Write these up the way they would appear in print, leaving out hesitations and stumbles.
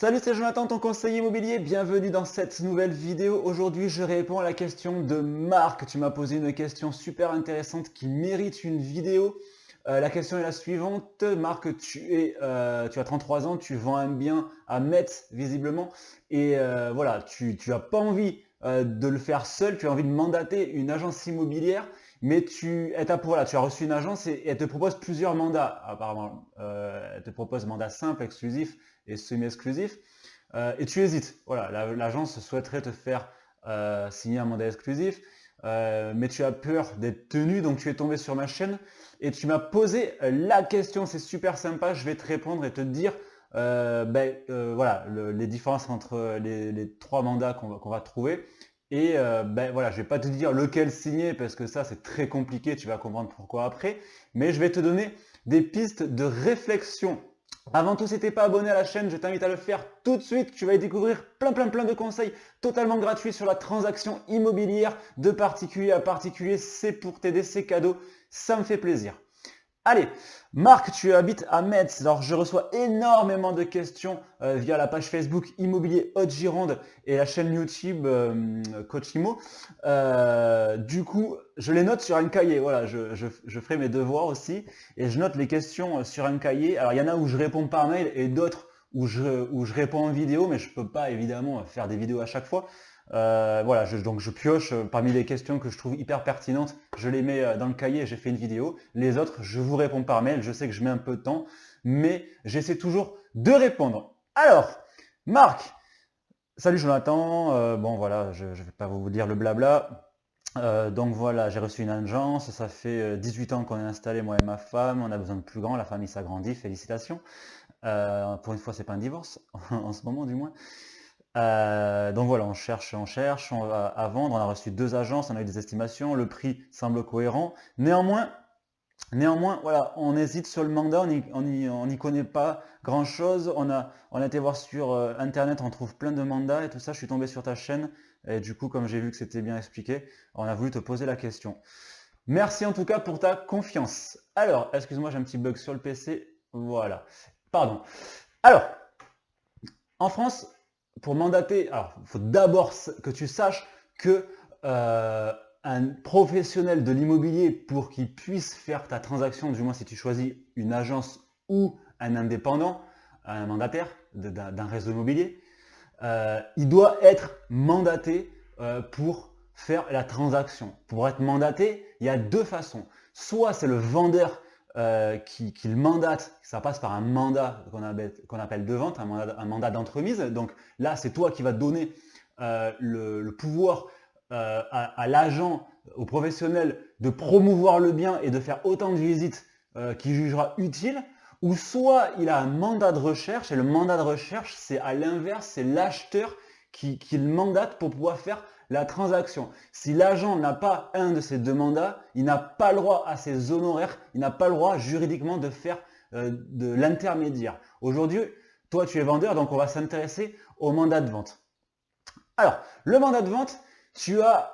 Salut, c'est Jonathan, ton conseiller immobilier. Bienvenue dans cette nouvelle vidéo. Aujourd'hui, je réponds à la question de Marc. Tu m'as posé une question super intéressante qui mérite une vidéo. La question est la suivante. Marc, tu as 33 ans, tu vends un bien à Metz, visiblement. Et voilà, tu n'as pas envie de le faire seul, tu as envie de mandater une agence immobilière. Mais voilà, tu as reçu une agence et elle te propose plusieurs mandats, apparemment. Elle te propose mandat simple, exclusif et semi-exclusif. Et tu hésites. Voilà, l'agence souhaiterait te faire signer un mandat exclusif, mais tu as peur d'être tenu, donc tu es tombé sur ma chaîne et tu m'as posé la question. C'est super sympa, je vais te répondre et te dire voilà, les différences entre les trois mandats qu'on va trouver. Et voilà, je vais pas te dire lequel signer parce que ça c'est très compliqué, tu vas comprendre pourquoi après, mais je vais te donner des pistes de réflexion. Avant tout, si t'es pas abonné à la chaîne, je t'invite à le faire tout de suite. Tu vas y découvrir plein de conseils totalement gratuits sur la transaction immobilière de particulier à particulier. C'est pour t'aider, c'est cadeau, ça me fait plaisir. Allez, Marc, tu habites à Metz. Alors, je reçois énormément de questions via la page Facebook Immobilier Haute-Gironde et la chaîne YouTube Coach Imo. Du coup, je les note sur un cahier. Voilà, je ferai mes devoirs aussi et je note les questions sur un cahier. Alors, il y en a où je réponds par mail et d'autres où je réponds en vidéo, mais je ne peux pas évidemment faire des vidéos à chaque fois. Voilà, donc je pioche parmi les questions que je trouve hyper pertinentes, je les mets dans le cahier et j'ai fait une vidéo. Les autres, je vous réponds par mail. Je sais que je mets un peu de temps, mais j'essaie toujours de répondre. Alors, Marc, salut Jonathan. Bon voilà, je ne vais pas vous dire le blabla. Donc voilà, j'ai reçu une agence. Ça fait 18 ans qu'on est installé, moi et ma femme. On a besoin de plus grand. La famille s'agrandit. Félicitations. Pour une fois, c'est pas un divorce, en ce moment du moins. Donc voilà, on cherche à vendre. On a reçu deux agences, on a eu des estimations, le prix semble cohérent. Néanmoins, voilà, on hésite sur le mandat, on n'y connaît pas grand-chose. On a été voir sur Internet, on trouve plein de mandats et tout ça. Je suis tombé sur ta chaîne et du coup, comme j'ai vu que c'était bien expliqué, on a voulu te poser la question. Merci en tout cas pour ta confiance. Alors, excuse-moi, j'ai un petit bug sur le PC. Voilà. Pardon. Alors, en France, pour mandater, alors il faut d'abord que tu saches que un professionnel de l'immobilier, pour qu'il puisse faire ta transaction, du moins si tu choisis une agence ou un indépendant, un mandataire d'un réseau immobilier, il doit être mandaté pour faire la transaction. Pour être mandaté, il y a deux façons. Soit c'est le vendeur qui le mandate, ça passe par un mandat qu'on appelle de vente, un mandat d'entremise. Donc là, c'est toi qui vas donner le pouvoir à l'agent, au professionnel de promouvoir le bien et de faire autant de visites qu'il jugera utile. Ou soit il a un mandat de recherche, et le mandat de recherche, c'est à l'inverse, c'est l'acheteur qui le mandate pour pouvoir faire la transaction. Si l'agent n'a pas un de ces deux mandats, il n'a pas le droit à ses honoraires, il n'a pas le droit juridiquement de faire de l'intermédiaire. Aujourd'hui, toi tu es vendeur, donc on va s'intéresser au mandat de vente. Alors, le mandat de vente, tu as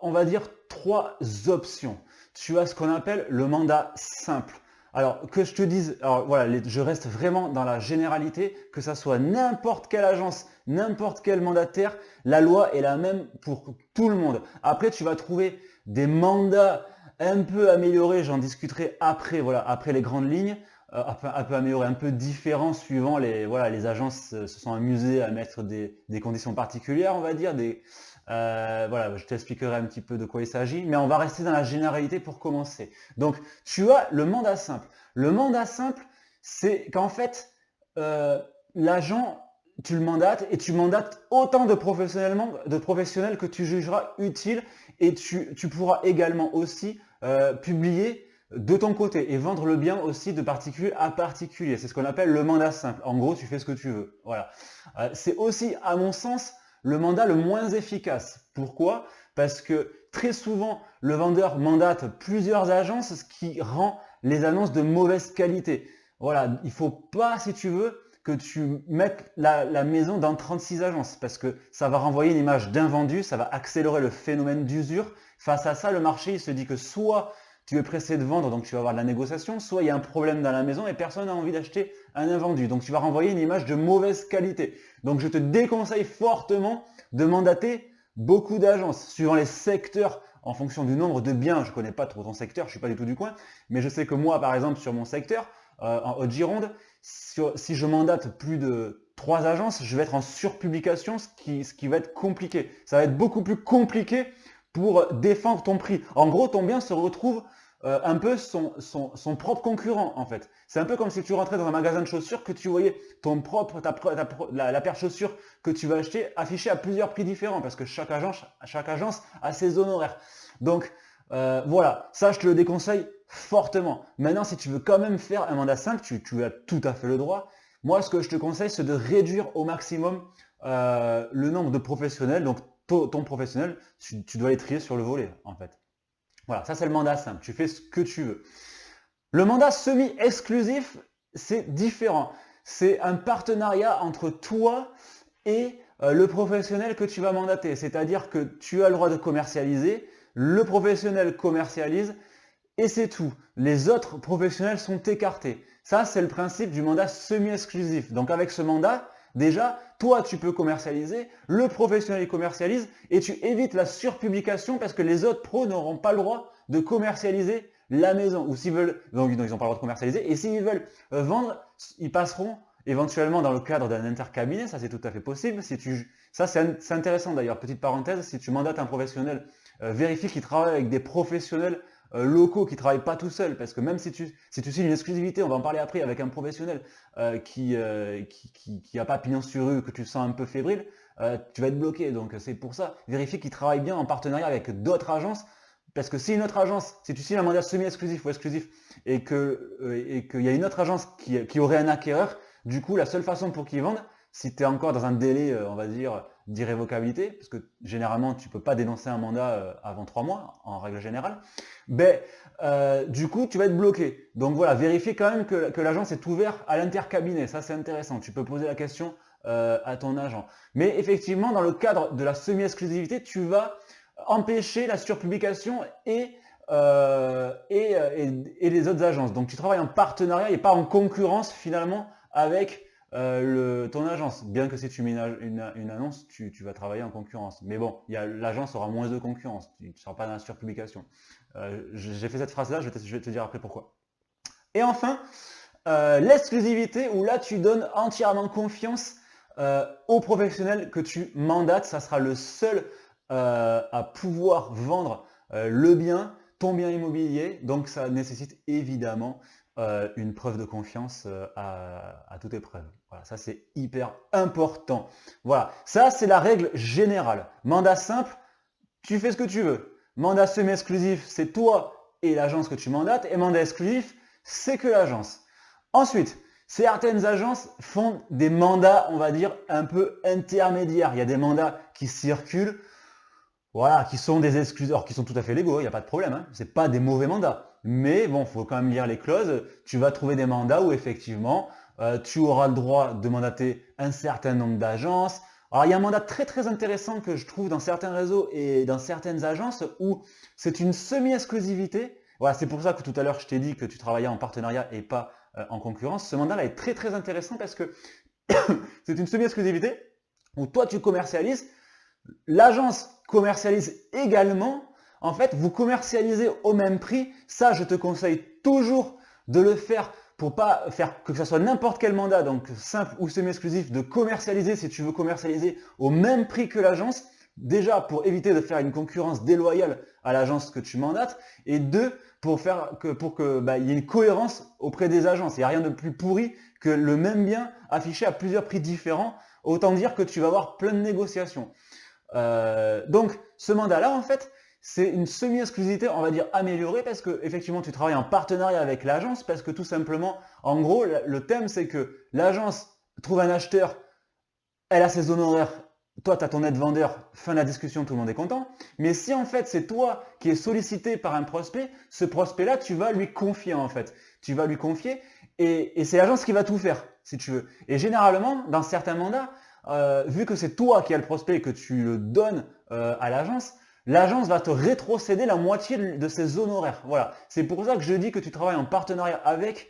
on va dire trois options. Tu as ce qu'on appelle le mandat simple. Alors, que je te dise, alors voilà, je reste vraiment dans la généralité, que ça soit n'importe quelle agence, n'importe quel mandataire, la loi est la même pour tout le monde. Après, tu vas trouver des mandats un peu améliorés, j'en discuterai après, voilà, après les grandes lignes, un peu améliorés, un peu différents suivant les agences se sont amusées à mettre des conditions particulières, on va dire, voilà, je t'expliquerai un petit peu de quoi il s'agit, mais on va rester dans la généralité pour commencer. Donc, tu as le mandat simple. Le mandat simple, c'est qu'en fait, l'agent, tu le mandates et tu mandates autant de professionnels que tu jugeras utile, et tu pourras également aussi publier de ton côté et vendre le bien aussi de particulier à particulier. C'est ce qu'on appelle le mandat simple. En gros, tu fais ce que tu veux. Voilà. C'est aussi, à mon sens, le mandat le moins efficace. Pourquoi? Parce que très souvent, le vendeur mandate plusieurs agences, ce qui rend les annonces de mauvaise qualité. Voilà, il ne faut pas, si tu veux, que tu mettes la maison dans 36 agences, parce que ça va renvoyer une image d'invendu, ça va accélérer le phénomène d'usure. Face à ça, le marché il se dit que soit tu es pressé de vendre, donc tu vas avoir de la négociation, soit il y a un problème dans la maison et personne n'a envie d'acheter un invendu. Donc tu vas renvoyer une image de mauvaise qualité. Donc je te déconseille fortement de mandater beaucoup d'agences, suivant les secteurs, en fonction du nombre de biens. Je ne connais pas trop ton secteur, je ne suis pas du tout du coin, mais je sais que moi, par exemple, sur mon secteur, en Haute-Gironde, si je mandate plus de 3 agences, je vais être en surpublication, ce qui va être compliqué. Ça va être beaucoup plus compliqué pour défendre ton prix. En gros, ton bien se retrouve un peu son propre concurrent, en fait. C'est un peu comme si tu rentrais dans un magasin de chaussures, que tu voyais la paire de chaussures que tu vas acheter affichée à plusieurs prix différents, parce que chaque agence a ses honoraires. Donc, voilà, ça, je te le déconseille fortement. Maintenant, si tu veux quand même faire un mandat simple, tu as tout à fait le droit. Moi, ce que je te conseille, c'est de réduire au maximum le nombre de professionnels. Donc, ton professionnel, tu dois les trier sur le volet, en fait. Voilà, ça c'est le mandat simple, tu fais ce que tu veux. Le mandat semi-exclusif, c'est différent. C'est un partenariat entre toi et le professionnel que tu vas mandater. C'est-à-dire que tu as le droit de commercialiser, le professionnel commercialise et c'est tout. Les autres professionnels sont écartés. Ça, c'est le principe du mandat semi-exclusif. Donc avec ce mandat, déjà, toi, tu peux commercialiser, le professionnel commercialise et tu évites la surpublication parce que les autres pros n'auront pas le droit de commercialiser la maison. Ou s'ils veulent, donc ils n'ont pas le droit de commercialiser. Et s'ils veulent vendre, ils passeront éventuellement dans le cadre d'un intercabinet. Ça, c'est tout à fait possible. Ça, c'est intéressant d'ailleurs. Petite parenthèse, si tu mandates un professionnel, vérifie qu'il travaille avec des professionnels locaux qui ne travaillent pas tout seuls, parce que même si tu signes une exclusivité, on va en parler après, avec un professionnel qui n'a pas pignon sur rue, que tu sens un peu fébrile, tu vas être bloqué. Donc c'est pour ça, vérifie qu'il travaille bien en partenariat avec d'autres agences, parce que si une autre agence, si tu signes un mandat semi-exclusif ou exclusif, et qu'il y a une autre agence qui aurait un acquéreur, du coup la seule façon pour qu'ils vendent, si tu es encore dans un délai, on va dire, d'irrévocabilité, parce que généralement tu ne peux pas dénoncer un mandat avant 3 mois, en règle générale, du coup tu vas être bloqué. Donc voilà, vérifie quand même que l'agence est ouverte à l'intercabinet, ça c'est intéressant, tu peux poser la question à ton agent. Mais effectivement, dans le cadre de la semi-exclusivité, tu vas empêcher la surpublication et les autres agences. Donc tu travailles en partenariat et pas en concurrence finalement avec ton agence. Bien que si tu mets une annonce, tu vas travailler en concurrence. Mais bon, l'agence aura moins de concurrence. Tu ne seras pas dans la surpublication. J'ai fait cette phrase-là, je vais te dire après pourquoi. Et enfin, l'exclusivité, où là tu donnes entièrement confiance au professionnel que tu mandates. Ça sera le seul à pouvoir vendre ton bien immobilier. Donc ça nécessite évidemment une preuve de confiance à toute épreuve. Voilà, ça c'est hyper important. Voilà, ça c'est la règle générale. Mandat simple, tu fais ce que tu veux. Mandat semi-exclusif, c'est toi et l'agence que tu mandates. Et mandat exclusif, c'est que l'agence. Ensuite, certaines agences font des mandats, on va dire, un peu intermédiaires. Il y a des mandats qui circulent, voilà, qui sont des exclusifs, qui sont tout à fait légaux, il n'y a pas de problème, hein. C'est pas des mauvais mandats. Mais bon, il faut quand même lire les clauses. Tu vas trouver des mandats où effectivement, tu auras le droit de mandater un certain nombre d'agences. Alors, il y a un mandat très très intéressant que je trouve dans certains réseaux et dans certaines agences où c'est une semi-exclusivité. Voilà, c'est pour ça que tout à l'heure je t'ai dit que tu travaillais en partenariat et pas en concurrence. Ce mandat-là est très très intéressant parce que c'est une semi-exclusivité où toi tu commercialises, l'agence commercialise également. En fait, vous commercialisez au même prix. Ça, je te conseille toujours de le faire pour pas faire que ce soit n'importe quel mandat, donc simple ou semi-exclusif, de commercialiser si tu veux commercialiser au même prix que l'agence. Déjà, pour éviter de faire une concurrence déloyale à l'agence que tu mandates. Et deux, pour qu'il y ait une cohérence auprès des agences. Il n'y a rien de plus pourri que le même bien affiché à plusieurs prix différents. Autant dire que tu vas avoir plein de négociations. Donc, ce mandat-là, en fait, c'est une semi-exclusivité, on va dire améliorée, parce que effectivement tu travailles en partenariat avec l'agence, parce que tout simplement, en gros, le thème c'est que l'agence trouve un acheteur, elle a ses honoraires, toi tu as ton aide vendeur, fin de la discussion, tout le monde est content. Mais si en fait c'est toi qui es sollicité par un prospect, ce prospect-là, tu vas lui confier en fait. Tu vas lui confier et c'est l'agence qui va tout faire, si tu veux. Et généralement, dans certains mandats, vu que c'est toi qui as le prospect et que tu le donnes à l'agence, l'agence va te rétrocéder la moitié de ses honoraires. Voilà. C'est pour ça que je dis que tu travailles en partenariat avec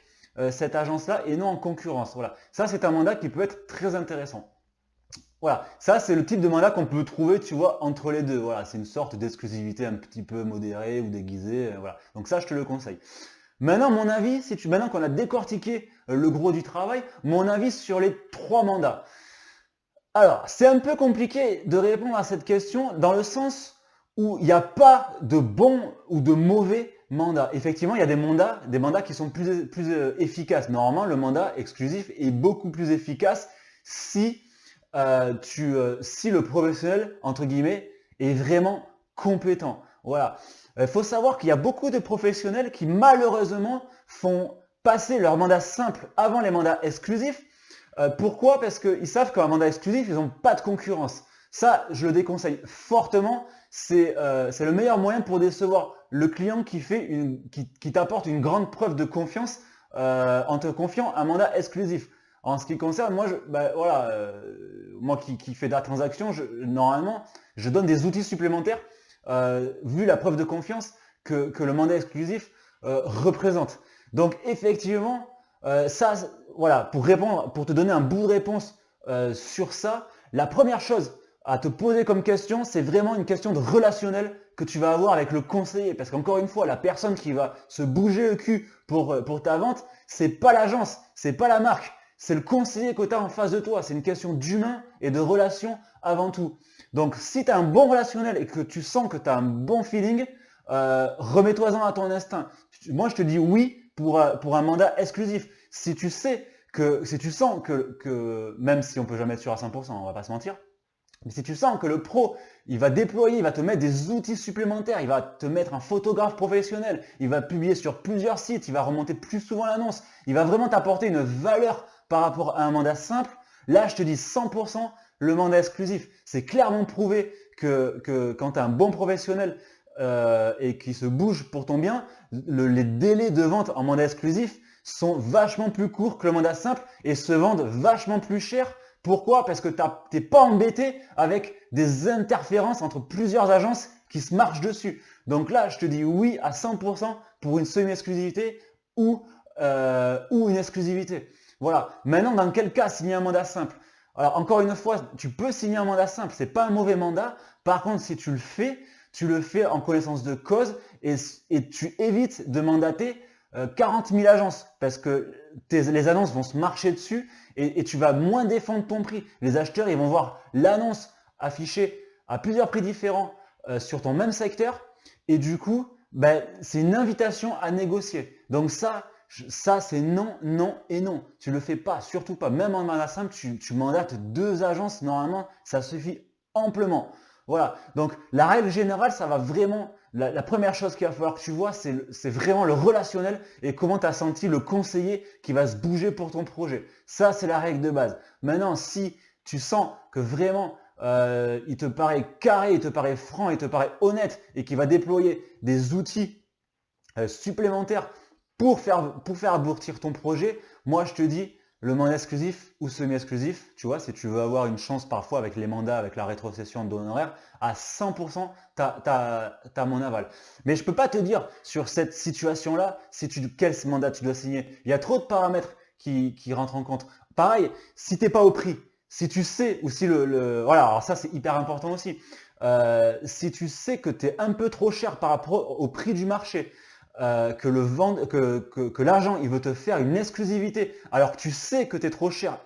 cette agence-là et non en concurrence. Voilà. Ça, c'est un mandat qui peut être très intéressant. Voilà, ça c'est le type de mandat qu'on peut trouver, tu vois, entre les deux. Voilà, c'est une sorte d'exclusivité un petit peu modérée ou déguisée. Voilà. Donc ça, je te le conseille. Maintenant, mon avis, maintenant qu'on a décortiqué le gros du travail, mon avis sur les 3 mandats. Alors, c'est un peu compliqué de répondre à cette question dans le sens où il n'y a pas de bon ou de mauvais mandat. Effectivement, il y a des mandats qui sont plus efficaces. Normalement, le mandat exclusif est beaucoup plus efficace si si le professionnel, entre guillemets, est vraiment compétent. Voilà. Il faut savoir qu'il y a beaucoup de professionnels qui malheureusement font passer leur mandat simple avant les mandats exclusifs. Pourquoi? Parce qu'ils savent qu'un mandat exclusif, ils n'ont pas de concurrence. Ça, je le déconseille fortement. C'est le meilleur moyen pour décevoir le client qui t'apporte une grande preuve de confiance en te confiant un mandat exclusif. En ce qui concerne, moi, moi qui fais de la transaction, normalement, je donne des outils supplémentaires vu la preuve de confiance que le mandat exclusif représente. Donc effectivement, voilà, pour te donner un bout de réponse sur ça, la première chose à te poser comme question, c'est vraiment une question de relationnel que tu vas avoir avec le conseiller. Parce qu'encore une fois, la personne qui va se bouger le cul pour ta vente, c'est pas l'agence, c'est pas la marque, c'est le conseiller que tu as en face de toi. C'est une question d'humain et de relation avant tout. Donc si tu as un bon relationnel et que tu sens que tu as un bon feeling, remets-toi-en à ton instinct. Moi, je te dis oui pour un mandat exclusif. Si tu sens que même si on peut jamais être sûr à 100%, on va pas se mentir, mais si tu sens que le pro, il va te mettre des outils supplémentaires, il va te mettre un photographe professionnel, il va publier sur plusieurs sites, il va remonter plus souvent l'annonce, il va vraiment t'apporter une valeur par rapport à un mandat simple, là je te dis 100% le mandat exclusif. C'est clairement prouvé que quand tu as un bon professionnel et qui se bouge pour ton bien, les délais de vente en mandat exclusif sont vachement plus courts que le mandat simple et se vendent vachement plus cher. Pourquoi? Parce que tu n'es pas embêté avec des interférences entre plusieurs agences qui se marchent dessus. Donc là, je te dis oui à 100% pour une semi-exclusivité ou une exclusivité. Voilà. Maintenant, dans quel cas signer un mandat simple? Alors encore une fois, tu peux signer un mandat simple, c'est pas un mauvais mandat. Par contre, si tu le fais en connaissance de cause et tu évites de mandater 40 000 agences parce que les annonces vont se marcher dessus et tu vas moins défendre ton prix. Les acheteurs, ils vont voir l'annonce affichée à plusieurs prix différents sur ton même secteur et du coup, c'est une invitation à négocier. Donc ça c'est non, non et non. Tu le fais pas, surtout pas. Même en mandat simple, tu mandates 2 agences, normalement, ça suffit amplement. Voilà. Donc la règle générale, ça va vraiment, la première chose qu'il va falloir que tu vois, c'est vraiment le relationnel et comment tu as senti le conseiller qui va se bouger pour ton projet. Ça, c'est la règle de base. Maintenant, si tu sens que vraiment il te paraît carré, il te paraît franc, il te paraît honnête et qu'il va déployer des outils supplémentaires pour faire aboutir ton projet, moi je te dis le mandat exclusif ou semi-exclusif, tu vois, si tu veux avoir une chance parfois avec les mandats, avec la rétrocession d'honoraires, à 100%, tu as mon aval. Mais je ne peux pas te dire sur cette situation-là quel mandat tu dois signer. Il y a trop de paramètres qui rentrent en compte. Pareil, si tu n'es pas au prix, si tu sais, ou si voilà, alors ça c'est hyper important aussi, si tu sais que tu es un peu trop cher par rapport au prix du marché, que l'agent il veut te faire une exclusivité alors que tu sais que tu es trop cher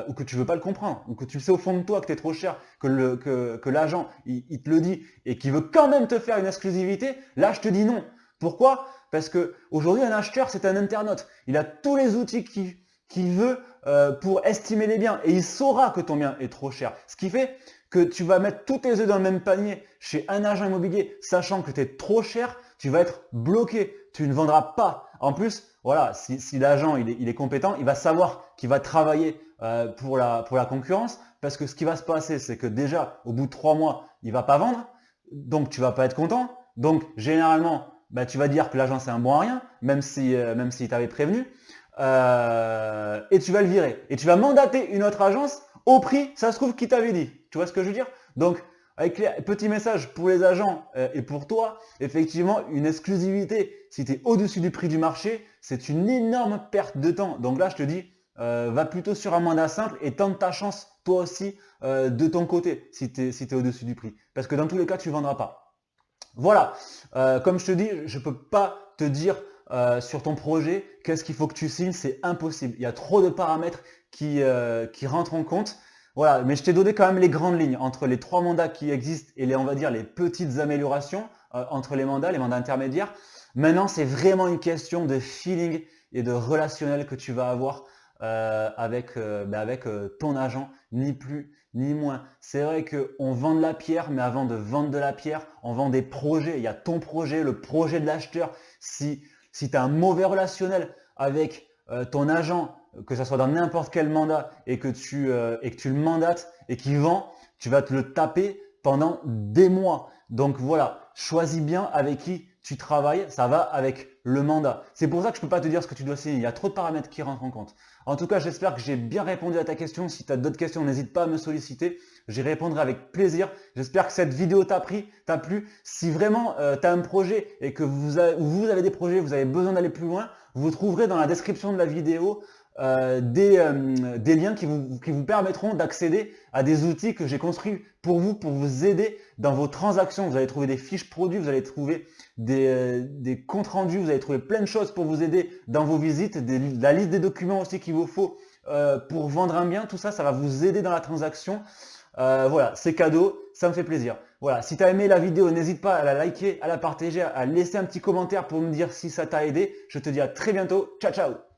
ou que tu veux pas le comprendre ou que tu sais au fond de toi que tu es trop cher, que l'agent il te le dit et qu'il veut quand même te faire une exclusivité, là je te dis non. Pourquoi? Parce que aujourd'hui un acheteur c'est un internaute, il a tous les outils qu'il veut pour estimer les biens et il saura que ton bien est trop cher, ce qui fait que tu vas mettre tous tes œufs dans le même panier chez un agent immobilier sachant que tu es trop cher. Tu vas être bloqué, tu ne vendras pas. En plus, voilà, si l'agent il est compétent, il va savoir qu'il va travailler pour la concurrence parce que ce qui va se passer, c'est que déjà, au bout de 3 mois, il va pas vendre, donc tu vas pas être content. Donc généralement, tu vas dire que l'agent c'est un bon à rien, même s'il t'avait prévenu, et tu vas le virer. Et tu vas mandater une autre agence au prix, ça se trouve, qu'il t'avait dit. Tu vois ce que je veux dire? Donc, avec les petits messages pour les agents et pour toi, effectivement, une exclusivité. Si tu es au-dessus du prix du marché, c'est une énorme perte de temps. Donc là, je te dis, va plutôt sur un mandat simple et tente ta chance toi aussi de ton côté si tu es au-dessus du prix. Parce que dans tous les cas, tu ne vendras pas. Voilà, comme je te dis, je ne peux pas te dire sur ton projet qu'est-ce qu'il faut que tu signes, c'est impossible. Il y a trop de paramètres qui rentrent en compte. Voilà, mais je t'ai donné quand même les grandes lignes entre les 3 mandats qui existent et on va dire les petites améliorations entre les mandats intermédiaires. Maintenant, c'est vraiment une question de feeling et de relationnel que tu vas avoir avec ton agent, ni plus ni moins. C'est vrai qu'on vend de la pierre, mais avant de vendre de la pierre, on vend des projets. Il y a ton projet, le projet de l'acheteur. Si tu as un mauvais relationnel avec ton agent, que ce soit dans n'importe quel mandat et que tu le mandates et qu'il vend, tu vas te le taper pendant des mois. Donc voilà, choisis bien avec qui tu travailles, ça va avec le mandat. C'est pour ça que je ne peux pas te dire ce que tu dois signer, il y a trop de paramètres qui rentrent en compte. En tout cas, j'espère que j'ai bien répondu à ta question. Si tu as d'autres questions, n'hésite pas à me solliciter. J'y répondrai avec plaisir. J'espère que cette vidéo t'a plu. Si vraiment tu as un projet et que vous avez des projets, vous avez besoin d'aller plus loin, vous trouverez dans la description de la vidéo des liens qui vous permettront d'accéder à des outils que j'ai construits pour vous aider dans vos transactions. Vous allez trouver des fiches produits, vous allez trouver des comptes rendus, vous allez trouver plein de choses pour vous aider dans vos visites, la liste des documents aussi qu'il vous faut pour vendre un bien. Tout ça, ça va vous aider dans la transaction. Voilà, c'est cadeau, ça me fait plaisir. Voilà, si tu as aimé la vidéo, n'hésite pas à la liker, à la partager, à laisser un petit commentaire pour me dire si ça t'a aidé. Je te dis à très bientôt. Ciao, ciao!